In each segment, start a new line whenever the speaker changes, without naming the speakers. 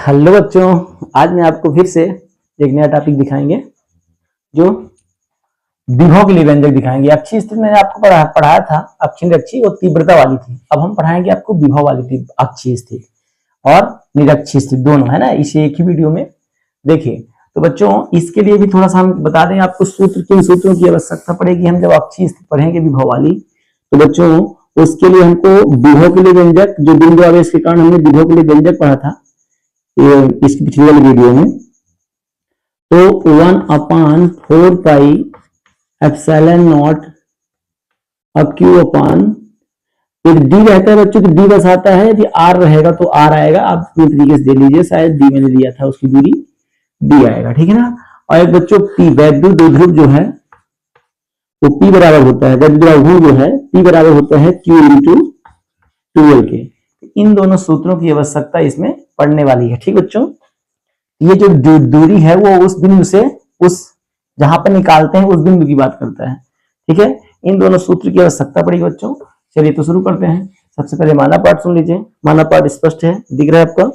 Hello बच्चों, आज मैं आपको फिर से एक नया टॉपिक दिखाएंगे जो विभव के लिए व्यंजक दिखाएंगे। अक्षीय स्थिति मैंने आपको पढ़ाया था। अक्षीय निरक्षीय वो तीव्रता वाली थी। अब हम पढ़ाएंगे आपको विभव वाली अक्षीय स्थिति और निरक्षीय स्थिति दोनों, है ना, इसे एक ही वीडियो में देखिए। तो बच्चों इसके लिए भी थोड़ा सा हम बता दें आपको सूत्र, किन सूत्रों की आवश्यकता पड़ेगी हम जब अक्षीय स्थिति पढ़ेंगे विभव वाली। तो बच्चों उसके लिए हमको विभव के लिए व्यंजक, जो बिंदु आवेश के कारण हमने विभव के लिए व्यंजक पढ़ा था इसकी पिछली वाली वीडियो में, तो 1/4 पाई एप्सिलॉन नॉट अब क्यू अपान, यदि डी रहता है बच्चों तो डी बस आता है, यदि आर रहेगा तो आर आएगा। आप पूरी तरीके से दे लीजिए, शायद डी मैंने दिया था उसकी दूरी डी आएगा, ठीक है ना। और एक बच्चों पी वैद्युत द्विध्रुव जो है वो पी बराबर होता है, वैद्युत द्विध्रुव जो है पी बराबर होता है क्यू इंटू 2L के। इन दोनों सूत्रों की आवश्यकता इसमें पढ़ने वाली है, ठीक बच्चों। ये जो दूरी है वो उस बिंदु से उस जहां पर निकालते हैं उस बिंदु की बात करता है, ठीक है। इन दोनों सूत्र की आवश्यकता पड़ेगी बच्चों। चलिए तो शुरू करते हैं। सबसे पहले माना पाठ सुन लीजिए। माना पाठ स्पष्ट है, दिख रहा है आपका।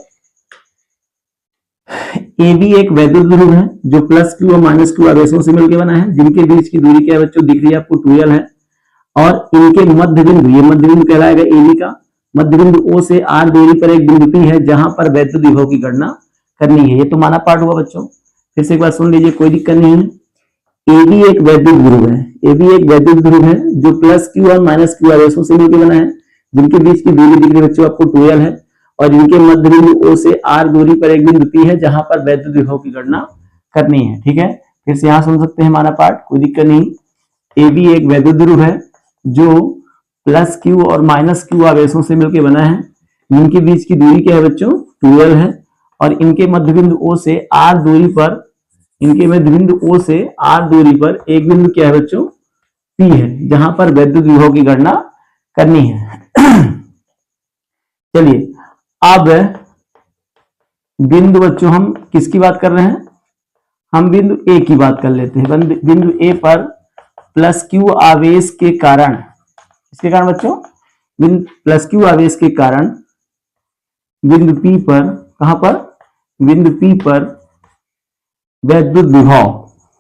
ए बी एक वैद्युत ध्रुव है जो प्लस क्यू और माइनस क्यू आवेशों से मिलकर बना है, जिनके बीच की दूरी क्या है बच्चों, दिख रही है आपको 2L है। और इनके मध्य बिंदु, ये मध्य बिंदु कहलाएगा ए बी का। मध्य बिंदु O से R दूरी पर एक बिंदु P है जहां पर वैद्युत विभव की गणना करनी है। ये तो माना पाठ हुआ बच्चों। फिर से एक बार सुन लीजिए, कोई दिक्कत नहीं है। AB एक वैद्युत ध्रुव है, AB एक वैद्युत ध्रुव है जो प्लस क्यू और माइनस क्यू आवेशों से मिलकर बना है, जिनके बीच की दूरी दिख रही है बच्चों आपको 2L है। और इनके मध्य बिंदु O से R दूरी पर एक बिंदु P है जहां पर वैद्युत विभव की गणना करनी है, ठीक है। फिर से यहां सुन सकते हैं माना पाठ, कोई दिक्कत नहीं। AB एक वैद्युत ध्रुव है जो प्लस क्यू और माइनस क्यू आवेशों से मिलकर बना है, जिनके बीच की दूरी क्या है बच्चों, 2L है। और इनके मध्य बिंदु O से R दूरी पर, इनके मध्य बिंदु O से R दूरी पर एक बिंदु क्या है बच्चों, P है, जहां पर वैद्युत विभव की गणना करनी है। चलिए अब बिंदु बच्चों हम किसकी बात कर रहे हैं, हम बिंदु A की बात कर लेते हैं। बिंदु A पर प्लस क्यू आवेश के कारण, इसके कारण बच्चों बिंदु प्लस क्यू आवेश के कारण बिंदु P पर, कहां पर, बिंदु P पर वैद्युत विभव,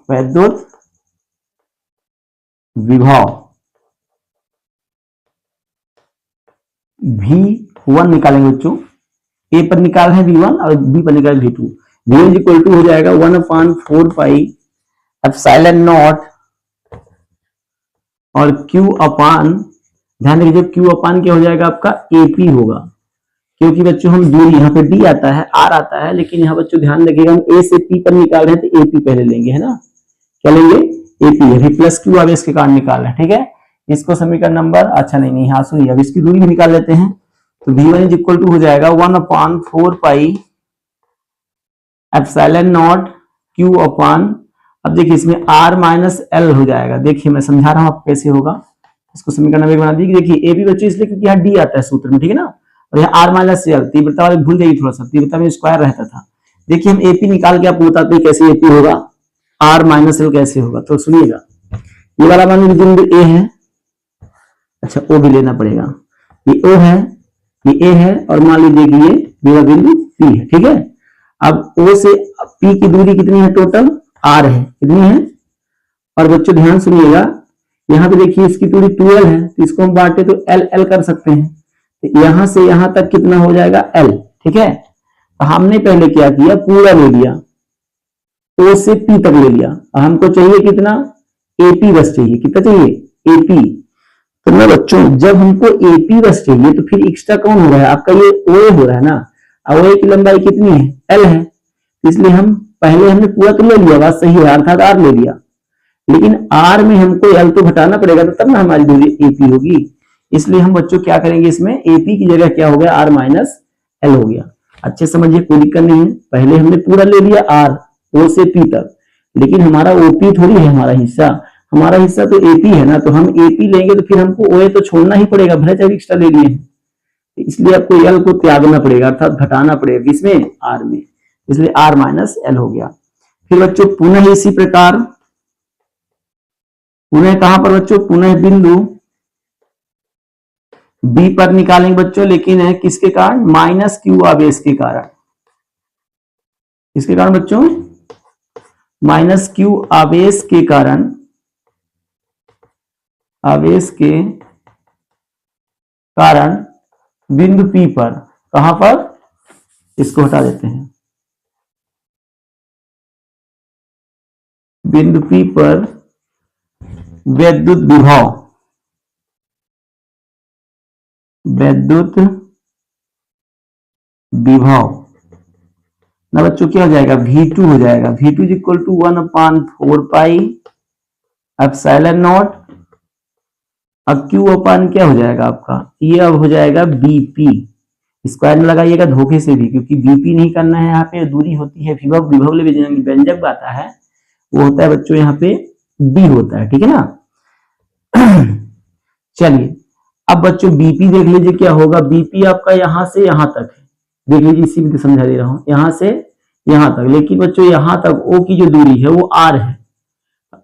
वैद्युत विभव V1 निकालेंगे बच्चों। A पर निकाल है V1 और B पर निकाल V2। V1 इक्वल टू हो जाएगा 1/4 पाई एप्सिलॉन नॉट और Q अपान, ध्यान रखिए Q अपान क्या हो जाएगा आपका, AP होगा। क्योंकि बच्चों हम दूरी, यहाँ पे D आता है, R आता है, लेकिन यहाँ बच्चों ध्यान रखिएगा हम A से P पर निकाल रहे हैं तो AP पहले लेंगे, है ना। क्या लेंगे, AP। अभी प्लस क्यू आवेश के कारण निकाल रहे हैं, ठीक है। इसको समीकरण नंबर, अच्छा नहीं यहाँ सुनिए, अब इसकी दूरी भी निकाल लेते हैं। तो V1 इक्वल टू हो जाएगा 1/4 पाई एप्सिलॉन नॉट Q अपान, अब देखिए इसमें R माइनस L हो जाएगा। देखिए मैं समझा रहा हूँ आपको कैसे होगा। इसको समीकरण नंबर बना दीजिए। देखिए AB बच्चों इसलिए क्योंकि यहाँ D आता है सूत्र में, ठीक है ना। और यहाँ R माइनस L, तीव्रता वाले भूल जाइए थोड़ा सा, तीव्रता में स्क्वायर रहता था। देखिए हम AP निकाल के आपको बताते हैं कैसे AP होगा, R माइनस L कैसे होगा। तो सुनिएगा, ये वाला मान लीजिए बिंदु A है, अच्छा O भी लेना पड़ेगा। ये O है, ये A है, और मान लीजिए कि ये मेरा बिंदु P है, ठीक है। अब O से P की दूरी कितनी है, टोटल R है, कितनी है। और बच्चों ध्यान सुनिएगा, यहाँ पे देखिए इसकी दूरी 2L है, तो इसको हम बांटे तो L L कर सकते हैं। तो यहां से यहां तक कितना हो जाएगा, L, ठीक है। तो हमने पहले क्या किया, पूरा ले लिया, O से P तक ले लिया। हमको चाहिए कितना, AP बस चाहिए, कितना चाहिए, AP। तो ना बच्चों जब हमको AP बस चाहिए तो फिर एक्स्ट्रा कौन हो रहा है आपका, ये OA हो रहा है ना। OA की लंबाई कितनी है, L है। इसलिए हम पहले हमने पूरा तो ले लिया, बात सही है, अर्थात R ले लिया, लेकिन R में हमको L तो घटाना पड़ेगा, तो तब ना हमारी दूरी AP होगी। इसलिए हम बच्चों क्या करेंगे, इसमें AP की जगह क्या हो गया, R माइनस L हो गया। अच्छे समझिए, कोई दिक्कत नहीं है। पहले हमने पूरा ले लिया R, O से P तक, लेकिन हमारा OP थोड़ी है हमारा हिस्सा, हमारा हिस्सा तो AP है ना। तो हम AP लेंगे तो फिर हमको OA तो छोड़ना ही पड़ेगा, भले चाहे एक्स्ट्रा ले लिए हैं। इसलिए आपको L को त्यागना पड़ेगा, अर्थात घटाना पड़ेगा, किसमें, R में। इसलिए R माइनस L हो गया। फिर बच्चों पुनः इसी प्रकार, पुनः कहां पर बच्चों, पुनः बिंदु B पर निकालेंगे बच्चों, लेकिन है किसके कारण, माइनस क्यू आवेश के कारण। इसके कारण बच्चों माइनस क्यू आवेश के कारण, आवेश के कारण बिंदु P पर, कहां पर, इसको हटा देते हैं, बिंदु P पर विद्युत विभव, विद्युत विभव ना बच्चों क्या हो जाएगा, V2 हो जाएगा। V2 equal to 1/4 pi epsilon naught. अब Q अपान क्या हो जाएगा आपका, ये अब हो जाएगा BP। स्क्वायर में लगाइएगा धोखे से भी, क्योंकि BP नहीं करना है, यहाँ पे दूरी होती है विभव, विभव व्यंजक आता है वो होता है बच्चों यहाँ पे B होता है, ठीक है ना। चलिए अब बच्चों BP देख लीजिए क्या होगा, BP आपका यहां से यहां तक है, देख लीजिए इसी में समझा दे रहा हूं, यहां से यहां तक, लेकिन बच्चों यहां तक O की जो दूरी है वो R है,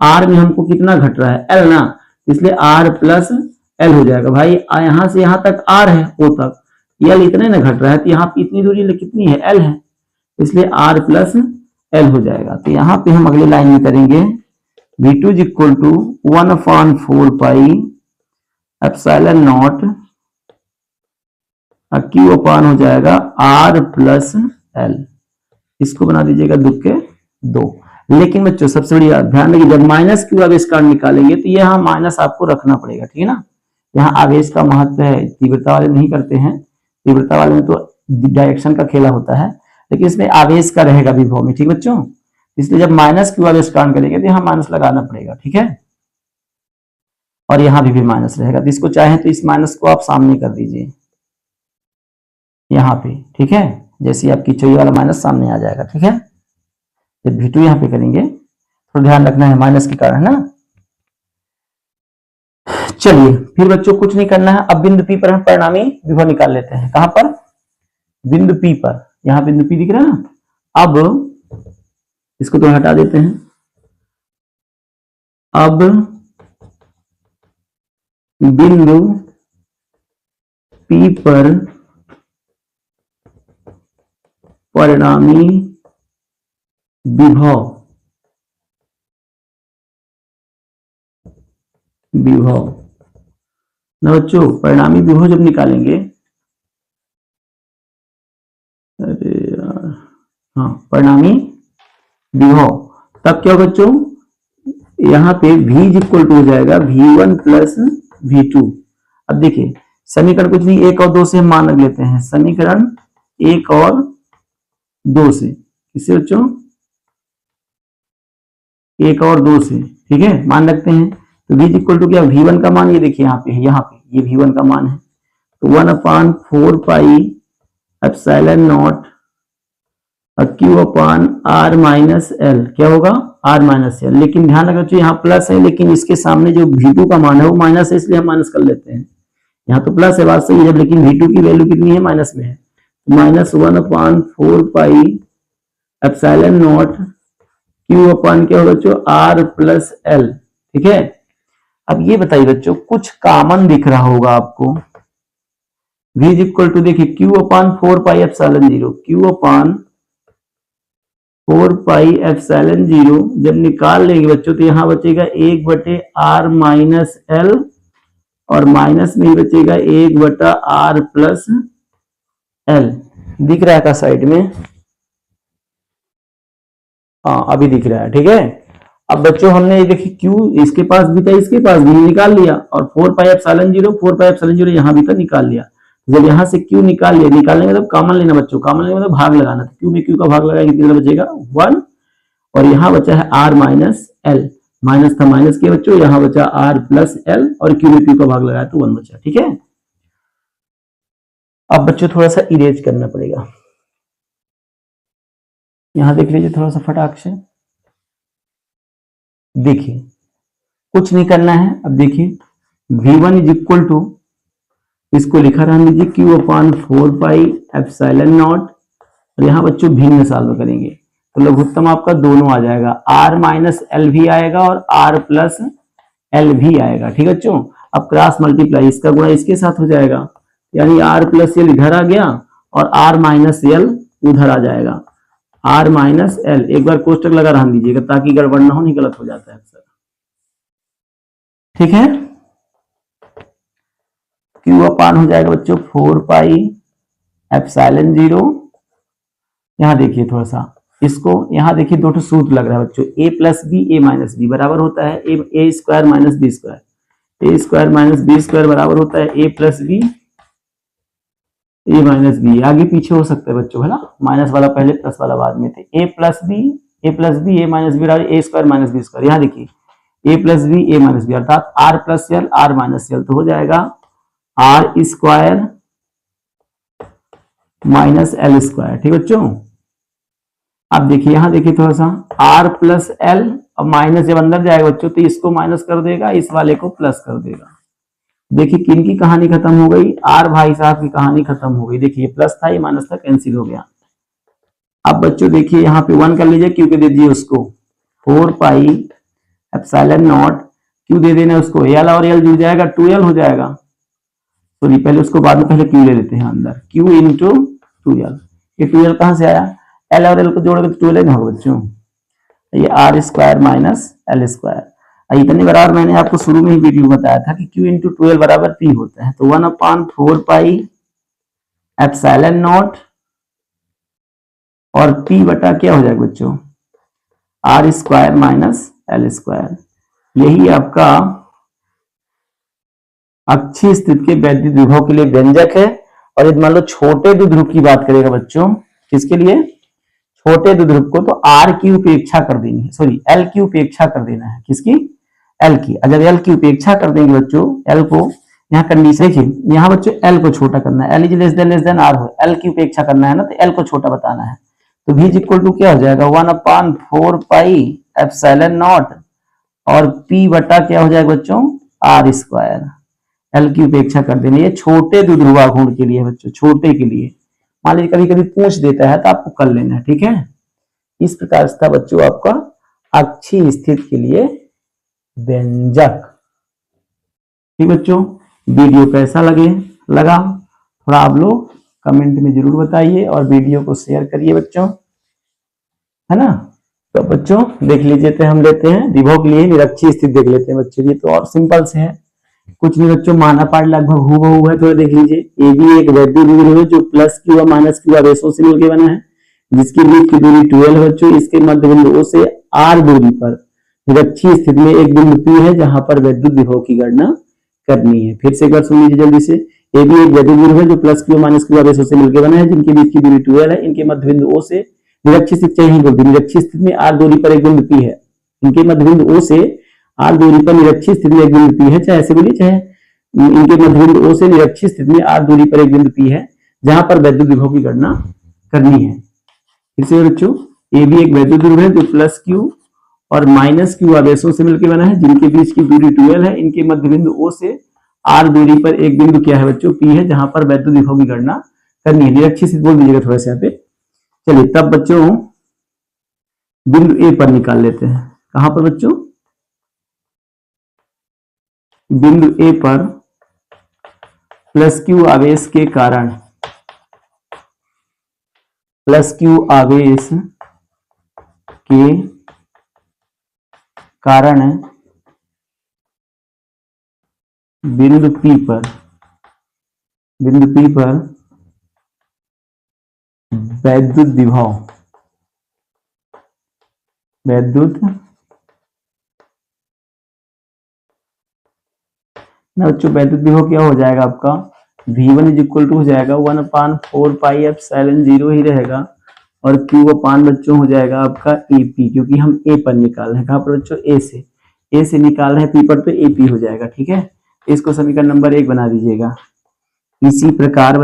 R में हमको कितना घट रहा है, L ना, इसलिए R प्लस L हो जाएगा। भाई यहां से यहां तक R है O तक, L इतने ना घट रहा है, तो यहाँ पे इतनी दूरी कितनी है, L है, इसलिए R प्लस L हो जाएगा। तो यहाँ पे हम अगली लाइन में करेंगे V2 equal to 1/4 pi epsilon naught, Q upon हो जाएगा R प्लस L, इसको बना दीजिएगा 2 के 2। लेकिन बच्चों सबसे बड़ी ध्यान रखिए, जब माइनस क्यू आवेश कारण निकालेंगे तो यहाँ माइनस आपको रखना पड़ेगा, ठीक है ना। यहाँ आवेश का महत्व है, तीव्रता वाले नहीं करते हैं, तीव्रता वाले में तो डायरेक्शन का खेला होता है, लेकिन इसमें आवेश का रहेगा विभव में, ठीक बच्चों। इसलिए जब माइनस क्यू आवेश कारण करेंगे तो यहाँ माइनस लगाना पड़ेगा, ठीक है, और यहाँ भी माइनस रहेगा। तो इसको चाहे तो इस माइनस को आप सामने कर दीजिए यहाँ पे, ठीक है, जैसे आपकी चौई वाला माइनस सामने आ जाएगा, ठीक है। जब V2 यहाँ पे करेंगे तो ध्यान रखना है माइनस के कारण ना। चलिए फिर बच्चों कुछ नहीं करना है, अब बिंदु P पर हम परिणामी विभव निकाल लेते हैं। कहां पर, बिंदु P पर, यहाँ बिंदु P दिख रहा है ना। अब इसको तो हटा देते हैं, अब बिंदु P पर परिणामी विभव, विभव ना बच्चों, परिणामी विभव जब निकालेंगे, अरे यार, हाँ परिणामी विभव, तब क्या बच्चों, यहाँ पे V इक्वल टू हो जाएगा V1 प्लस V2। अब देखिए समीकरण कुछ नहीं, 1 और 2 से हम मान रख लेते हैं, समीकरण 1 और 2 से, किससे बच्चों, 1 और 2 से, ठीक है, मान रखते हैं। तो V इक्वल टू क्या, V1 का मान ये देखिए यहाँ पे ये V1 का मान है, तो 1/4 पाई एप्सिलॉन नॉट Q अपान R माइनस L, क्या होगा, R माइनस L। लेकिन ध्यान रखो यहाँ प्लस है, लेकिन इसके सामने जो V2 का मान है वो माइनस है, इसलिए हम माइनस कर लेते हैं। यहाँ तो प्लस है, बात सही है, लेकिन V2 की वैल्यू कितनी है, माइनस में है, minus 1/4 pi epsilon naught Q upon क्या होगा बच्चों, R प्लस L, ठीक है। अब ये बताइए बच्चों, कुछ कॉमन दिख रहा होगा आपको, V इक्वल टू देखिए Q अपान 4 पाई एप्सिलॉन 0, Q अपान 4 पाई एप्सिलॉन 0 जब निकाल लेंगे बच्चों तो यहाँ बचेगा 1/R माइनस L, और माइनस में ही बचेगा 1/R प्लस L। दिख रहा है का साइड में, हाँ अभी दिख रहा है, ठीक है। अब बच्चों हमने ये देखिए Q इसके पास भी था, इसके पास भी निकाल लिया, और 4 पाई एप्सिलॉन 0 यहाँ भी था, निकाल लिया। जब यहाँ से Q निकाल लिया, निकालने का मतलब कॉमन लेना बच्चों, कॉमन लेने मतलब भाग लगाना। तो Q में Q का भाग लगाएंगे कितना बचेगा, 1, और यहाँ बचा है R माइनस L, माइनस था माइनस के बच्चों, यहाँ बचा R प्लस L, और Q में Q का भाग लगाया तो 1 बचा, ठीक है। अब बच्चों थोड़ा सा इरेज करना पड़ेगा, यहाँ देख लीजिए थोड़ा सा फटाक से, देखिए कुछ नहीं करना है। अब देखिए V1 इज इक्वल टू, इसको लिखा रहने दीजिए Q अपान 4 पाई एप्सिलॉन नॉट, और यहाँ बच्चों भिन्न सॉल्व करेंगे तो लघुत्तम आपका दोनों आ जाएगा, R माइनस L भी आएगा और R प्लस L भी आएगा, ठीक है बच्चों। अब क्रॉस मल्टीप्लाई, इसका गुणा इसके साथ हो जाएगा, यानी R प्लस L इधर आ गया और R माइनस L उधर आ जाएगा। आर माइनस एल, एक बार कोष्टक लगा रहने दीजिएगा ताकि गड़बड़ ना हो, नहीं गलत हो जाता है अक्सर। ठीक है, क्यू अपान हो जाएगा बच्चों 4 पाई एप्सिलॉन 0। यहां देखिए थोड़ा सा इसको, यहां देखिए दो सूत्र लग रहा है बच्चों, ए plus B A minus B बराबर होता है ए स्क्वायर माइनस बी स्क्वायर, ए स्क्वायर माइनस बी स्क्वायर बराबर होता है ए plus B A minus B. आगे पीछे हो सकता है बच्चों, है ना, माइनस वाला पहले प्लस वाला बाद में थे। A plus B A minus B बराबर A square minus B square. यहाँ देखिए A plus B A minus B अर्थात R plus L R minus L, तो हो जाएगा R square minus L square. ठीक बच्चों, अब देखिए यहां देखिए थोड़ा सा आर प्लस एल, और माइनस जब अंदर जाएगा बच्चों तो इसको माइनस कर देगा, इस वाले को प्लस कर देगा। देखिए किन की कहानी खत्म हो गई, आर भाई साहब की कहानी खत्म हो गई। देखिए प्लस था, ये माइनस था, कैंसिल हो गया। अब बच्चों देखिए यहाँ पे 1 कर लीजिए, क्यू के दे दीजिए उसको 4 पाई एप्सिलॉन नॉट, क्यू दे देना उसको, एल और एल जुड़ जाएगा 2l हो जाएगा। सॉरी पहले उसको बाद में, पहले क्यू ले लेते हैं अंदर, क्यू इंटू 2l। ये 2l कहां से आया, एल और एल को जोड़ोगे तो 2l होगा बच्चों। ये R square minus L square. इतने बराबर मैंने आपको शुरू में ही वीडियो बताया था कि क्यू इंटू 2l बराबर पी होता है, तो 1/4 पाई एप्सिलॉन नॉट और पी बटा क्या हो जाएगा बच्चों, R square minus L square. यही आपका अक्षीय स्थिति के वैद्युत विभव के लिए व्यंजक है। और यदि मान लो छोटे द्विध्रुव की बात करेगा बच्चों, किसके लिए, छोटे द्विध्रुव को, तो आर की उपेक्षा कर देनी है, सॉरी एल की उपेक्षा कर देना है, किसकी, एल की। अगर एल की उपेक्षा कर देंगे बच्चों, एल को, यहाँ कंडीशन देखिए, यहाँ बच्चों एल को छोटा करना है, L is less than R हो, एल की उपेक्षा करना है ना, तो एल को छोटा बताना है। तो v इक्वल टू क्या हो जाएगा 1/4 पाई एप्सिलॉन नॉट और p बटा क्या हो जाएगा बच्चों, आर स्क्वायर। एल की उपेक्षा कर देनी है, छोटे द्विध्रुवाघूर्ण के लिए बच्चों, छोटे के लिए। मान लीजिए कभी कभी पूछ देता है तो आपको कर लेना है। ठीक है, इस प्रकार से था बच्चों आपका अक्षीय स्थिति के लिए व्यंजक। ठीक बच्चों, वीडियो कैसा लगा थोड़ा आप लोग कमेंट में जरूर बताइए और वीडियो को शेयर करिए बच्चों, है ना। तो बच्चों देख लीजिए, तो हम लेते हैं विभव के लिए निरक्षीय स्थिति देख लेते हैं बच्चों। ये तो और सिंपल से है, कुछ नहीं बच्चों, माना पाठ लगभग हूबहू है। तो देख लीजिए, ए भी एक वैद्युत द्विध्रुव है जो प्लस क्यू और माइनस क्यू आवेशों से मिलकर बना है, जिसकी बीच की दूरी 12 है बच्चों। इसके मध्य बिंदु O से r दूरी पर निरक्षीय स्थिति में एक बिंदु P है जहां पर वैद्युत विभव की गणना करनी है। फिर से एक बार सुन लीजिए जल्दी से, ए भी एक वैद्युत द्विध्रुव है जो प्लस क्यू माइनस क्यू आवेशों से मिलकर बना है, जिनके बीच की दूरी 12 है। इनके मध्य बिंदु O से निरक्षीय स्थिति चाहिए बोलती है, निरक्षीय स्थिति में r दूरी पर एक बिंदु P है। इनके मध्य बिंदु O से r दूरी पर निरक्षीय स्थिति में एक बिंदु P है, चाहे ऐसे बोलिए, चाहे इनके मध्य बिंदु O से निरक्षीय स्थिति में r दूरी पर एक बिंदु P है जहां पर वैद्युत विभव की गणना करनी है। फिर से बच्चों, ए भी एक वैद्युत द्विध्रुव है जो प्लस क्यू और माइनस क्यू आवेशों से मिलकर बना है, जिनके बीच की दूरी 12 है। इनके मध्य बिंदु O से r दूरी पर एक बिंदु क्या है बच्चों, P है, जहां पर वैद्युत विभव की गणना करनी है। निरक्षीय स्थिति बोल दीजिएगा थोड़ा सा यहाँ पे। चलिए तब बच्चों बिंदु ए पर निकाल लेते हैं। कहां पर बच्चों, बिंदु ए पर प्लस क्यू आवेश के कारण, प्लस क्यू आवेश के कारण बिंदु P पर वैद्युत विभव, बच्चों वैद्युत विभव क्या हो जाएगा आपका, V1 इज इक्वल टू हो जाएगा 1/4 पाई एप्सिलॉन 0 ही रहेगा, और Q अपान बच्चों हो जाएगा आपका AP, क्योंकि हम A पर निकाल रहे हैं। कहां पर बच्चों, A से निकाल रहे हैं P पर, तो AP हो जाएगा। ठीक है, इसको समीकरण नंबर 1 बना दीजिएगा। इसी प्रकार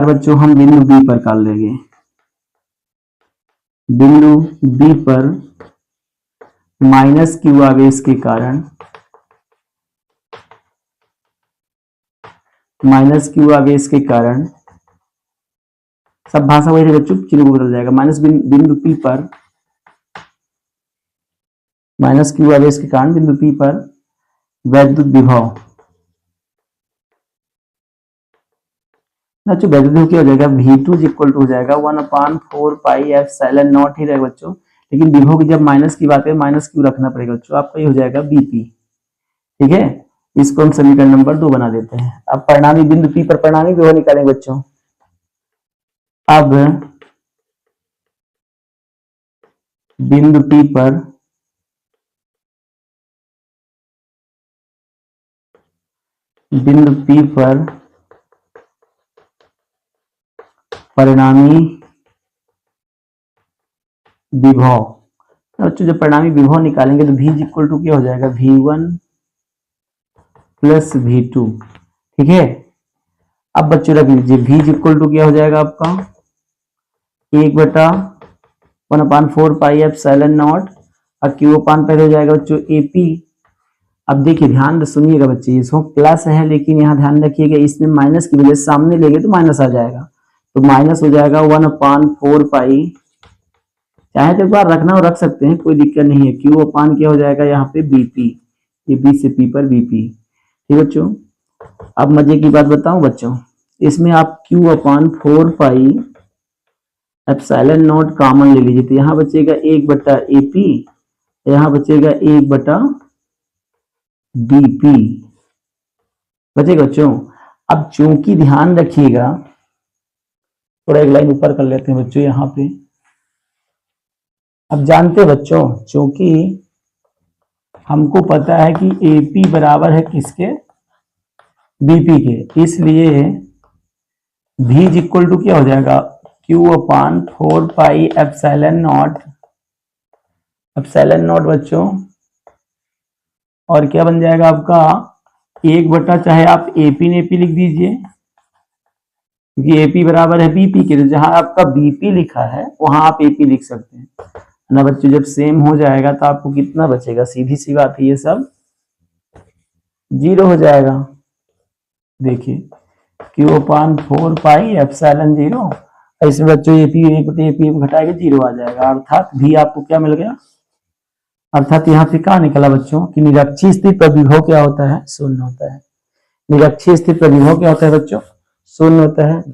बच्चों हम बिंदु B पर निकाल लेंगे। बिंदु B पर माइनस क्यू आवेश के कारण, सब भाषा वही बच्चों, चिन्ह को बदल जाएगा। माइनस बिंदु P पर माइनस क्यू आवेश के कारण बिंदु P पर वैद्युत विभव बच्चों वैल्यू क्या हो जाएगा, V2 इक्वल टू हो जाएगा 1/4 पाई एप्सिलॉन नॉट ही रहेगा बच्चों। लेकिन विभव की जब माइनस की बात है, माइनस क्यों रखना पड़ेगा बच्चों, आपका ये हो जाएगा BP। ठीक है, इसको हम समीकरण नंबर 2 बना देते हैं। अब परिणामी बिंदु P पर परिणामी विभव निकालेंगे बच्चों। अब बिंदु P पर परिणामी विभव, बच्चों जब परिणामी विभव निकालेंगे तो V इक्वल टू क्या हो जाएगा, V1 प्लस V2। ठीक है, अब बच्चों रख लीजिए V इक्वल टू क्या हो जाएगा आपका 1/1/4 पाई एप्सिलॉन नॉट, और Q अपान पहले हो जाएगा बच्चों AP। अब देखिए ध्यान से सुनिएगा बच्चे, इसको प्लस है लेकिन यहाँ ध्यान रखिएगा इसमें माइनस की वजह सामने लेंगे तो माइनस आ जाएगा, तो माइनस हो जाएगा 1/4 पाई, चाहे तो एक बार रखना हो रख सकते हैं, कोई दिक्कत नहीं है। Q अपान क्या हो जाएगा यहाँ पे BP, ये B से P पर BP। ठीक बच्चों, अब मजे की बात बताऊं बच्चों, इसमें आप Q/4 pi epsilon not common ले लीजिए, तो यहाँ बचेगा 1/AP, यहाँ बचेगा 1/BP बचेगा बच्चों। अब चूंकि ध्यान रखिएगा, थोड़ा एक लाइन ऊपर कर लेते हैं बच्चों यहाँ पे। अब जानते बच्चों, चूंकि हमको पता है कि AP बराबर है किसके, BP के, इसलिए V इक्वल टू क्या हो जाएगा Q/4 पाई एप्सिलॉन नॉट बच्चों, और क्या बन जाएगा आपका 1 चाहे आप AP ने AP लिख दीजिए क्योंकि AP बराबर है BP के, तो जहां आपका BP लिखा है वहां आप AP लिख सकते हैं ना बच्चों। जब सेम हो जाएगा तो आपको कितना बचेगा, सीधी सी बात है, ये सब 0 हो जाएगा। देखिए Q/4 पाई एप्सिलॉन 0, इसमें बच्चों AP घटाएगा 0 आ जाएगा, अर्थात भी आपको क्या मिल गया, अर्थात यहाँ पे क्या निकला बच्चों कि निरक्षीय स्थिति पर विभव क्या होता है, शून्य होता है। निरक्षीय स्थिति पर विभव क्या होता है बच्चों, शून्य होता है।